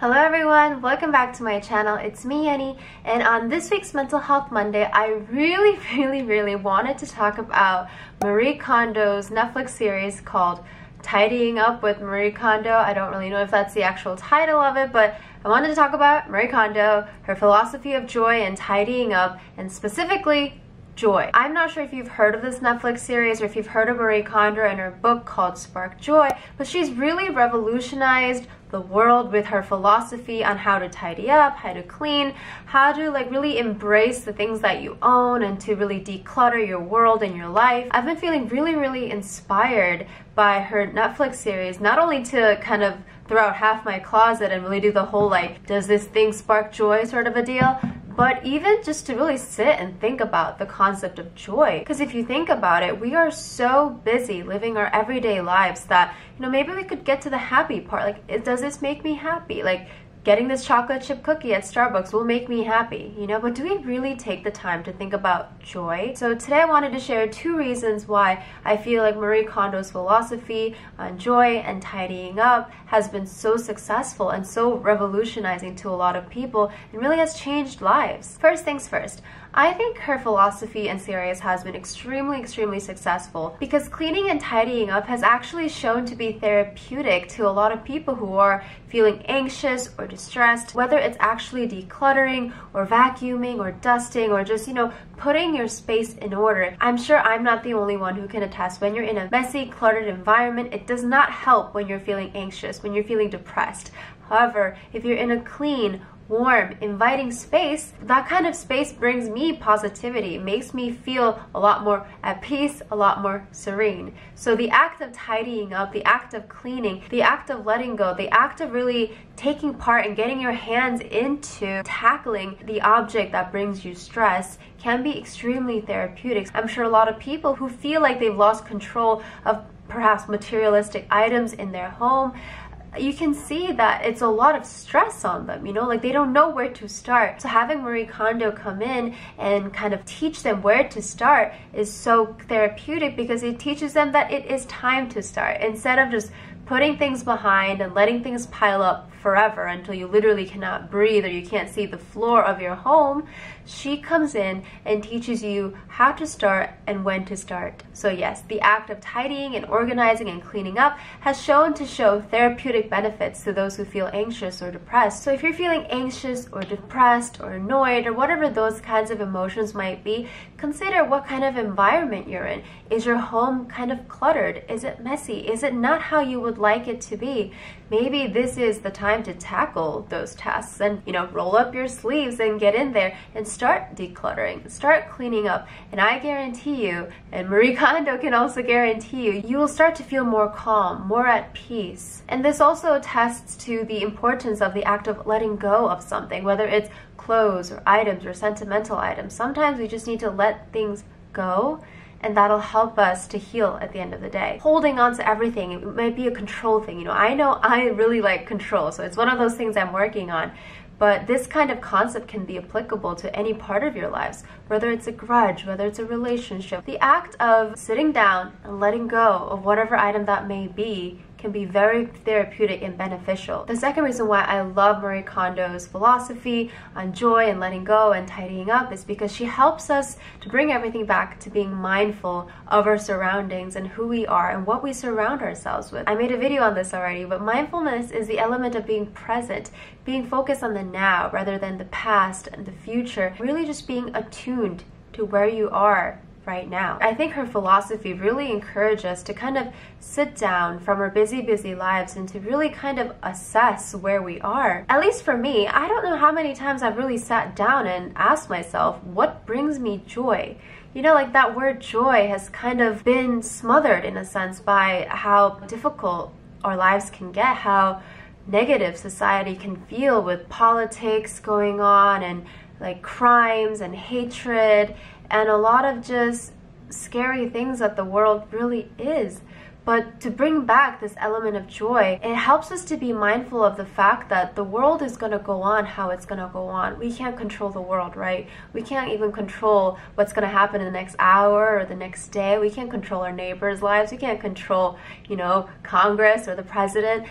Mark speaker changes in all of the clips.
Speaker 1: Hello everyone, welcome back to my channel. It's me, Yeonni, and on this week's Mental Health Monday, I really wanted to talk about Marie Kondo's Netflix series called Tidying Up with Marie Kondo. I don't really know if that's the actual title of it, but I wanted to talk about Marie Kondo, her philosophy of joy and tidying up, and specifically joy. I'm not sure if you've heard of this Netflix series or if you've heard of Marie Kondo and her book called Spark Joy, but she's really revolutionized the world with her philosophy on how to tidy up, how to clean, how to really embrace the things that you own and to really declutter your world and your life. I've been feeling really inspired by her Netflix series, not only to kind of throw out half my closet and really do the whole does this thing spark joy sort of a deal, but even just to really sit and think about the concept of joy. Because if you think about it, we are so busy living our everyday lives that, maybe we could get to the happy part. Does this make me happy? Getting this chocolate chip cookie at Starbucks will make me happy, but do we really take the time to think about joy? So today I wanted to share 2 reasons why I feel like Marie Kondo's philosophy on joy and tidying up has been so successful and so revolutionizing to a lot of people and really has changed lives. First things first, I think her philosophy and series has been extremely successful because cleaning and tidying up has actually shown to be therapeutic to a lot of people who are feeling anxious or distressed, whether it's actually decluttering or vacuuming or dusting or just, putting your space in order. I'm sure I'm not the only one who can attest when you're in a messy, cluttered environment, it does not help when you're feeling anxious, when you're feeling depressed. However, if you're in a clean, warm, inviting space, that kind of space brings me positivity. It makes me feel a lot more at peace, a lot more serene. So the act of tidying up, the act of cleaning, the act of letting go, the act of really taking part and getting your hands into tackling the object that brings you stress can be extremely therapeutic. I'm sure a lot of people who feel like they've lost control of perhaps materialistic items in their home, you can see that it's a lot of stress on them, they don't know where to start. So having Marie Kondo come in and kind of teach them where to start is so therapeutic because it teaches them that it is time to start. Instead of just putting things behind and letting things pile up forever until you literally cannot breathe or you can't see the floor of your home, she comes in and teaches you how to start and when to start. So yes, the act of tidying and organizing and cleaning up has shown to show therapeutic benefits to those who feel anxious or depressed. So if you're feeling anxious or depressed or annoyed or whatever those kinds of emotions might be, consider what kind of environment you're in. Is your home kind of cluttered? Is it messy? Is it not how you would like it to be? Maybe this is the time to tackle those tasks and, roll up your sleeves and get in there and start decluttering, start cleaning up. And I guarantee you, and Marie Kondo can also guarantee you, you will start to feel more calm, more at peace. And this also attests to the importance of the act of letting go of something, whether it's clothes or items or sentimental items. Sometimes we just need to let things go, and that'll help us to heal at the end of the day. Holding on to everything, it might be a control thing. I know I really like control, so it's one of those things I'm working on. But this kind of concept can be applicable to any part of your lives, whether it's a grudge, whether it's a relationship. The act of sitting down and letting go of whatever item that may be can be very therapeutic and beneficial. The second reason why I love Marie Kondo's philosophy on joy and letting go and tidying up is because she helps us to bring everything back to being mindful of our surroundings and who we are and what we surround ourselves with. I made a video on this already, but mindfulness is the element of being present, being focused on the now rather than the past and the future, really just being attuned to where you are right now. I think her philosophy really encourages us to kind of sit down from our busy lives and to really kind of assess where we are. At least for me, I don't know how many times I've really sat down and asked myself, what brings me joy? That word joy has kind of been smothered in a sense by how difficult our lives can get, how negative society can feel with politics going on and crimes and hatred and a lot of just scary things that the world really is. But to bring back this element of joy, it helps us to be mindful of the fact that the world is going to go on how it's going to go on. We can't control the world, right? We can't even control what's going to happen in the next hour or the next day. We can't control our neighbors' lives. We can't control, Congress or the president.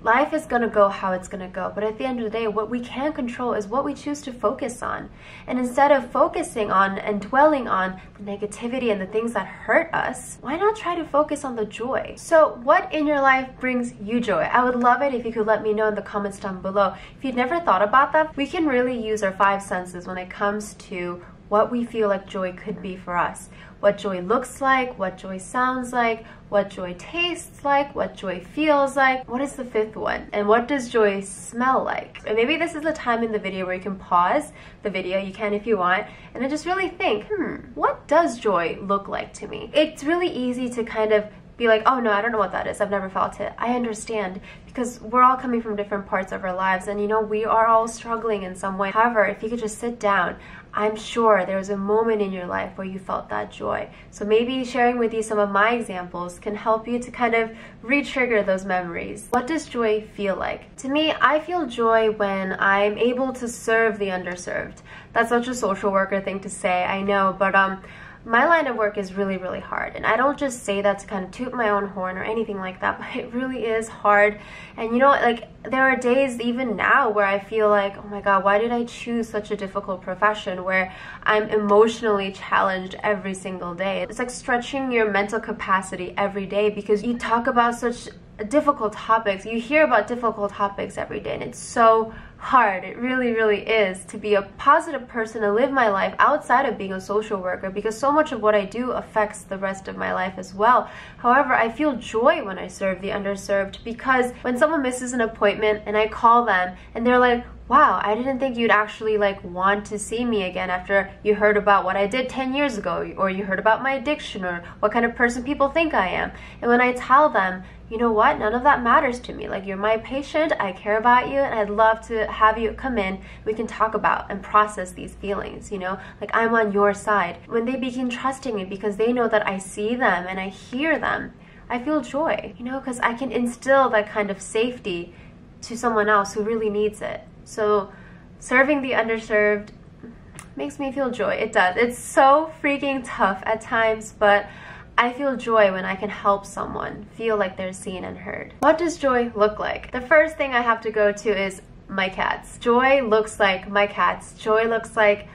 Speaker 1: life is gonna go how it's gonna go, but at the end of the day, what we can control is what we choose to focus on. And instead of focusing on and dwelling on the negativity and the things that hurt us, why not try to focus on the joy? So what in your life brings you joy? I would love it if you could let me know in the comments down below. If you've never thought about that, we can really use our 5 senses when it comes to what we feel like joy could be for us. What joy looks like, what joy sounds like, what joy tastes like, what joy feels like. What is the 5th one? And what does joy smell like? And maybe this is the time in the video where you can pause the video, you can if you want, and then just really think, what does joy look like to me? It's really easy to kind of be like, oh no, I don't know what that is, I've never felt it. I understand, because we're all coming from different parts of our lives, and you know, we are all struggling in some way. However, if you could just sit down, I'm sure there was a moment in your life where you felt that joy. So maybe sharing with you some of my examples can help you to kind of re-trigger those memories. What does joy feel like? To me, I feel joy when I'm able to serve the underserved. That's such a social worker thing to say, I know, but my line of work is really, really hard. And I don't just say that to kind of toot my own horn or anything like that, but it really is hard. And you know, like, there are days even now where I feel like, oh my God, why did I choose such a difficult profession where I'm emotionally challenged every single day? It's like stretching your mental capacity every day, because you talk about such difficult topics, you hear about difficult topics every day, and it's so hard. It really, really is to be a positive person and live my life outside of being a social worker, because so much of what I do affects the rest of my life as well. However, I feel joy when I serve the underserved, because when someone misses an appointment and I call them and they're like, wow, I didn't think you'd actually like want to see me again after you heard about what I did 10 years ago, or you heard about my addiction, or what kind of person people think I am. And when I tell them, you know what, none of that matters to me. Like, you're my patient, I care about you, and I'd love to have you come in. We can talk about and process these feelings, you know, like I'm on your side. When they begin trusting me because they know that I see them and I hear them, I feel joy, you know, because I can instill that kind of safety to someone else who really needs it. So serving the underserved makes me feel joy. It does. It's so freaking tough at times, but I feel joy when I can help someone feel like they're seen and heard. What does joy look like? The first thing I have to go to is my cats. Joy looks like my cats. Joy looks like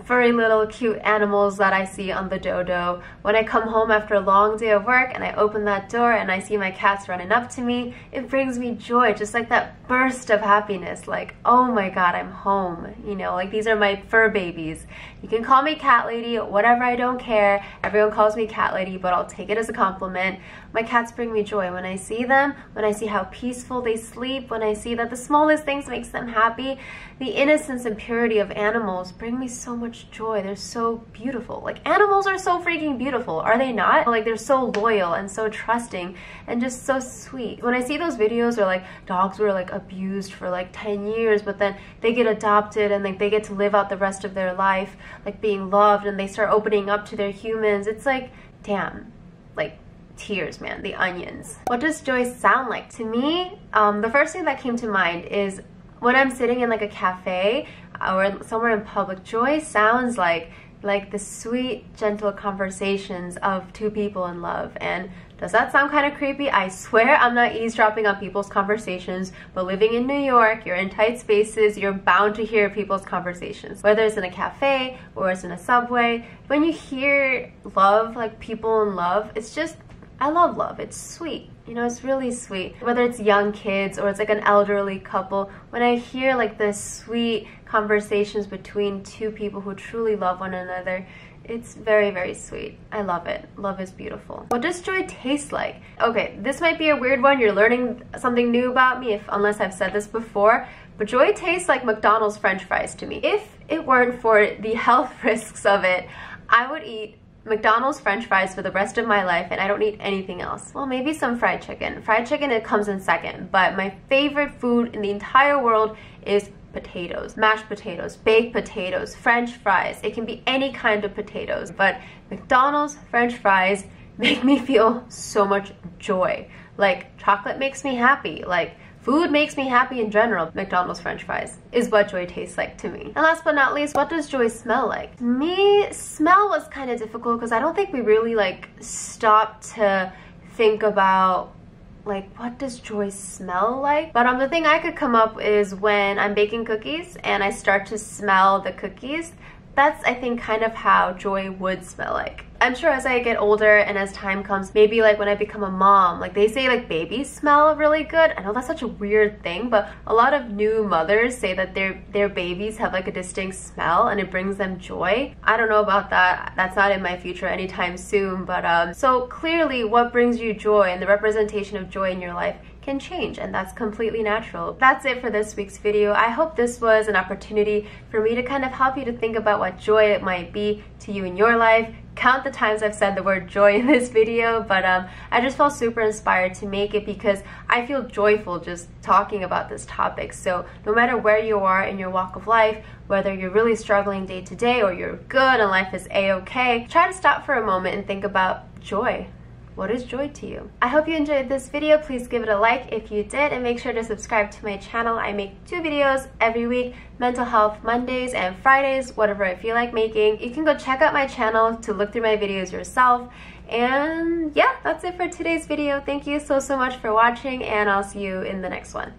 Speaker 1: furry little cute animals that I see on the dodo. When I come home after a long day of work and I open that door and I see my cats running up to me, it brings me joy, just like that burst of happiness, like, oh my God, I'm home. You know, like, these are my fur babies. You can call me cat lady, whatever, I don't care. Everyone calls me cat lady, but I'll take it as a compliment. My cats bring me joy. When I see them, when I see how peaceful they sleep, when I see that the smallest things makes them happy, the innocence and purity of animals bring me so much joy. They're so beautiful. Like, animals are so freaking beautiful, are they not? Like, they're so loyal and so trusting and just so sweet. When I see those videos where like dogs were like abused for like 10 years, but then they get adopted and like they get to live out the rest of their life like being loved, and they start opening up to their humans, it's like, damn, like, tears, man, the onions. What does joy sound like? To me, the first thing that came to mind is when I'm sitting in like a cafe or somewhere in public. Joy sounds like the sweet, gentle conversations of two people in love. And does that sound kind of creepy? I swear I'm not eavesdropping on people's conversations, but living in New York, you're in tight spaces, you're bound to hear people's conversations. Whether it's in a cafe or it's in a subway, when you hear love, like people in love, it's just, I love love. It's sweet. You know, it's really sweet. Whether it's young kids or it's like an elderly couple, when I hear like the sweet conversations between two people who truly love one another, it's very, very sweet. I love it. Love is beautiful. What does joy taste like? Okay, this might be a weird one. You're learning something new about me, unless I've said this before, but joy tastes like McDonald's French fries to me. If it weren't for the health risks of it, I would eat McDonald's French fries for the rest of my life, and I don't eat anything else. Well, maybe some fried chicken. Fried chicken, it comes in second, but my favorite food in the entire world is potatoes. Mashed potatoes, baked potatoes, French fries. It can be any kind of potatoes, but McDonald's French fries make me feel so much joy. Like, chocolate makes me happy. Like, food makes me happy in general. McDonald's French fries is what joy tastes like to me. And last but not least, what does joy smell like? Me, smell was kind of difficult because I don't think we really like stopped to think about like, what does joy smell like? But the thing I could come up is when I'm baking cookies and I start to smell the cookies. That's, I think, kind of how joy would smell like. I'm sure as I get older and as time comes, maybe like when I become a mom, like they say like babies smell really good. I know that's such a weird thing, but a lot of new mothers say that their babies have like a distinct smell and it brings them joy. I don't know about that. That's not in my future anytime soon, but so clearly what brings you joy and the representation of joy in your life can change, and that's completely natural. That's it for this week's video. I hope this was an opportunity for me to kind of help you to think about what joy it might be to you in your life. Count the times I've said the word joy in this video, but I just felt super inspired to make it because I feel joyful just talking about this topic. So no matter where you are in your walk of life, whether you're really struggling day to day or you're good and life is a-okay, try to stop for a moment and think about joy. What is joy to you? I hope you enjoyed this video. Please give it a like if you did, and make sure to subscribe to my channel. I make 2 videos every week, Mental Health Mondays and Fridays, whatever I feel like making. You can go check out my channel to look through my videos yourself. And yeah, that's it for today's video. Thank you so much for watching, and I'll see you in the next one.